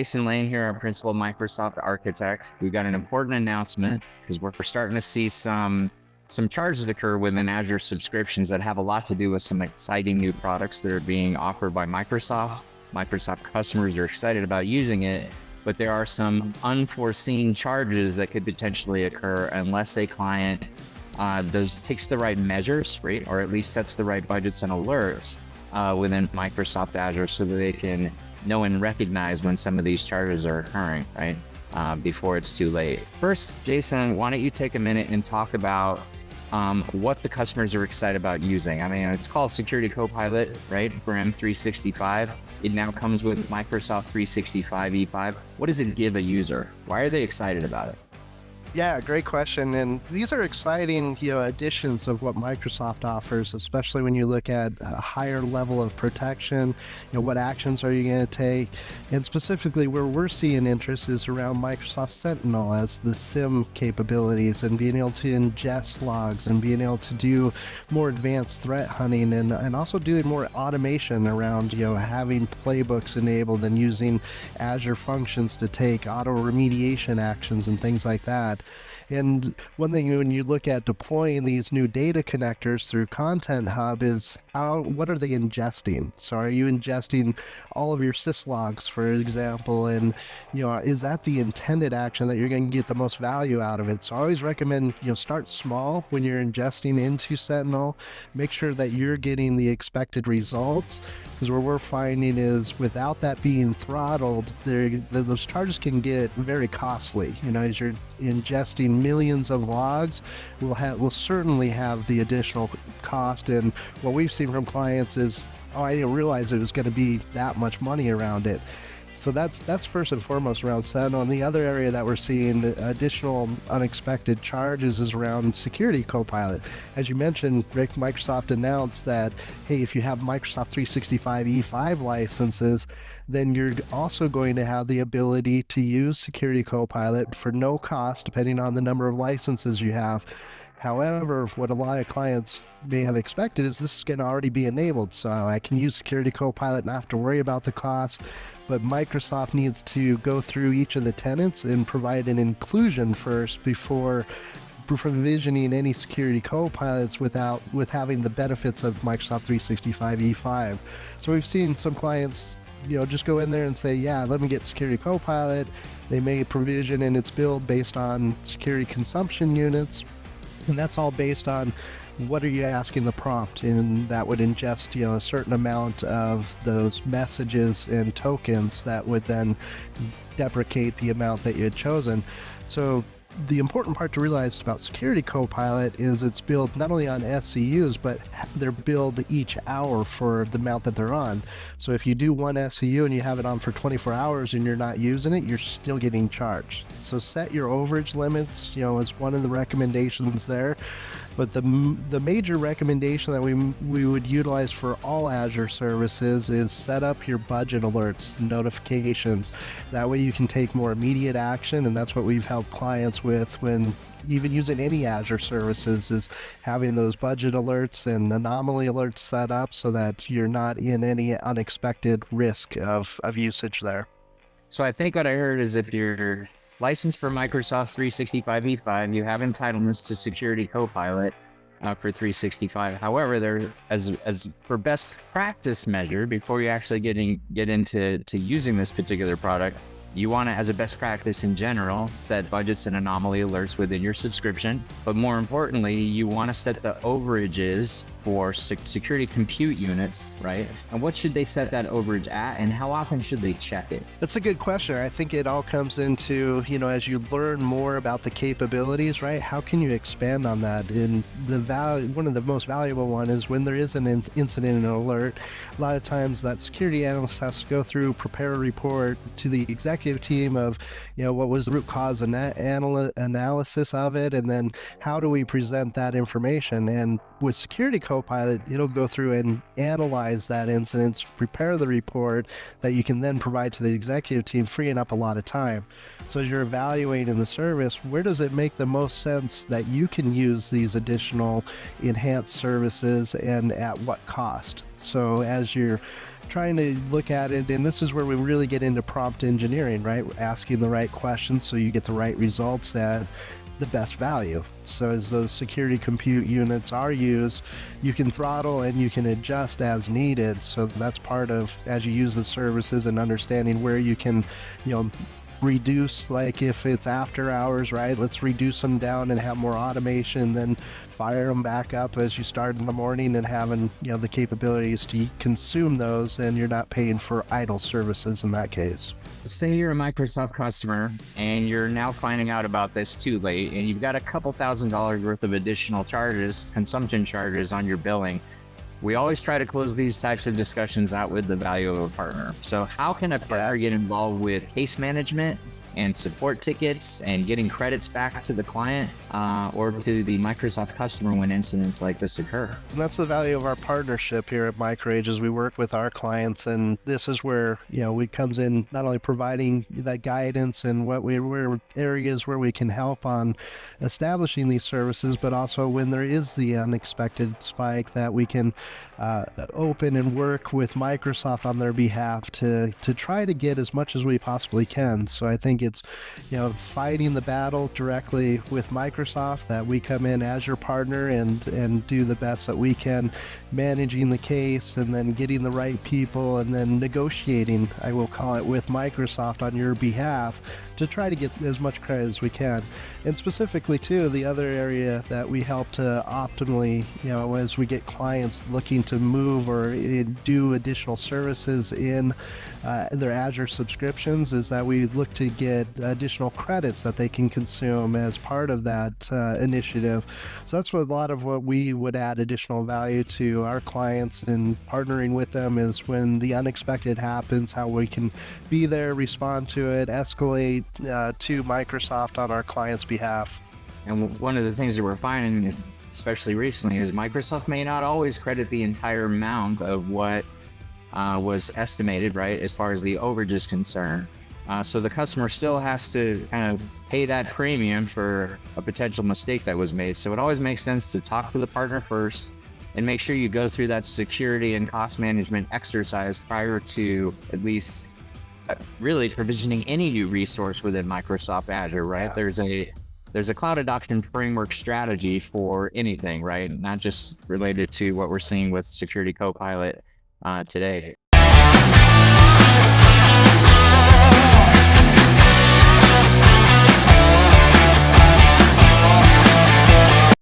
Jason Lane here, our principal Microsoft architect. We've got an important announcement because we're starting to see some charges occur within Azure subscriptions that have a lot to do with some exciting new products that are being offered by Microsoft. Microsoft customers are excited about using it, but there are some unforeseen charges that could potentially occur unless a client takes the right measures, right? Or at least sets the right budgets and alerts within Microsoft Azure so that they can know and recognize when some of these charges are occurring, right? Before it's too late. First, Jason, why don't you take a minute and talk about what the customers are excited about using? I mean, it's called Security Copilot, right? For M365. It now comes with Microsoft 365 E5. What does it give a user? Why are they excited about it? Yeah, great question. And these are exciting, additions of what Microsoft offers, especially when you look at a higher level of protection. What actions are you going to take? And specifically where we're seeing interest is around Microsoft Sentinel as the SIM capabilities and being able to ingest logs and being able to do more advanced threat hunting and also doing more automation around, having playbooks enabled and using Azure functions to take auto remediation actions and things like that. And one thing when you look at deploying these new data connectors through Content Hub is what are they ingesting? So are you ingesting all of your syslogs, for example, and is that the intended action that you're going to get the most value out of it? So I always recommend start small when you're ingesting into Sentinel. Make sure that you're getting the expected results, because what we're finding is without that being throttled, those charges can get very costly. As you're ingesting millions of logs, will certainly have the additional cost. And what we've seen from clients is, I didn't realize it was going to be that much money around it. So that's first and foremost around Sentinel. And the other area that we're seeing additional unexpected charges is around Security Copilot. As you mentioned, Rick, Microsoft announced that, hey, if you have Microsoft 365 E5 licenses, then you're also going to have the ability to use Security Copilot for no cost, depending on the number of licenses you have. However, what a lot of clients may have expected is this is going to already be enabled. So I can use Security Copilot, not have to worry about the cost, but Microsoft needs to go through each of the tenants and provide an inclusion first before provisioning any Security Copilots with having the benefits of Microsoft 365 E5. So we've seen some clients just go in there and say, yeah, let me get Security Copilot. They may provision in its build based on security consumption units. And that's all based on what are you asking the prompt, and that would ingest a certain amount of those messages and tokens that would then deprecate the amount that you had chosen. So the important part to realize about Security Copilot is it's built not only on SCUs, but they're billed each hour for the amount that they're on. So if you do one SCU and you have it on for 24 hours and you're not using it, you're still getting charged. So set your overage limits, is one of the recommendations there. But the major recommendation that we would utilize for all Azure services is set up your budget alerts, notifications. That way you can take more immediate action, and that's what we've helped clients with when even using any Azure services, is having those budget alerts and anomaly alerts set up so that you're not in any unexpected risk of usage there. So I think what I heard is if you're licensed for Microsoft 365 E5, you have entitlements to Security Copilot for 365. However, as for best practice measure, before you actually get into using this particular product, you want to, as a best practice in general, set budgets and anomaly alerts within your subscription. But more importantly, you want to set the overages for security compute units, right? And what should they set that overage at, and how often should they check it? That's a good question. I think it all comes into, as you learn more about the capabilities, right? How can you expand on that? And one of the most valuable one is when there is an incident and alert, a lot of times that security analyst has to go through, prepare a report to the executive team of, what was the root cause analysis of it, and then how do we present that information? And with Security Copilot, it'll go through and analyze that incident, prepare the report that you can then provide to the executive team, freeing up a lot of time. So as you're evaluating the service, where does it make the most sense that you can use these additional enhanced services, and at what cost? So as you're trying to look at it, and this is where we really get into prompt engineering, right? We're asking the right questions so you get the right results at the best value. So as those security compute units are used, you can throttle and you can adjust as needed. So that's part of, as you use the services and understanding where you can, reduce, like if it's after hours, right? Let's reduce them down and have more automation, then fire them back up as you start in the morning, and having, the capabilities to consume those, and you're not paying for idle services in that case. Say you're a Microsoft customer and you're now finding out about this too late, and you've got a couple $1,000s worth of additional charges, consumption charges on your billing. We always try to close these types of discussions out with the value of a partner. So how can a partner get involved with case management and support tickets and getting credits back to the client or to the Microsoft customer when incidents like this occur? And that's the value of our partnership here at MicroAge, as we work with our clients. And this is where, we comes in not only providing that guidance and where areas where we can help on establishing these services, but also when there is the unexpected spike, that we can open and work with Microsoft on their behalf to try to get as much as we possibly can. So I think it's, fighting the battle directly with Microsoft, that we come in as your partner and do the best that we can, managing the case and then getting the right people, and then negotiating, I will call it, with Microsoft on your behalf to try to get as much credit as we can. And specifically too, the other area that we help to optimally, as we get clients looking to move or do additional services in their Azure subscriptions, is that we look to get additional credits that they can consume as part of that initiative. So that's what a lot of what we would add additional value to our clients and partnering with them, is when the unexpected happens, how we can be there, respond to it, escalate to Microsoft on our clients' behalf. And one of the things that we're finding, especially recently, is Microsoft may not always credit the entire amount of what was estimated, right, as far as the overage is concerned. So the customer still has to kind of pay that premium for a potential mistake that was made. So it always makes sense to talk to the partner first and make sure you go through that security and cost management exercise prior to at least really provisioning any new resource within Microsoft Azure, right? Yeah. There's a cloud adoption framework strategy for anything, right? Not just related to what we're seeing with Security Copilot today.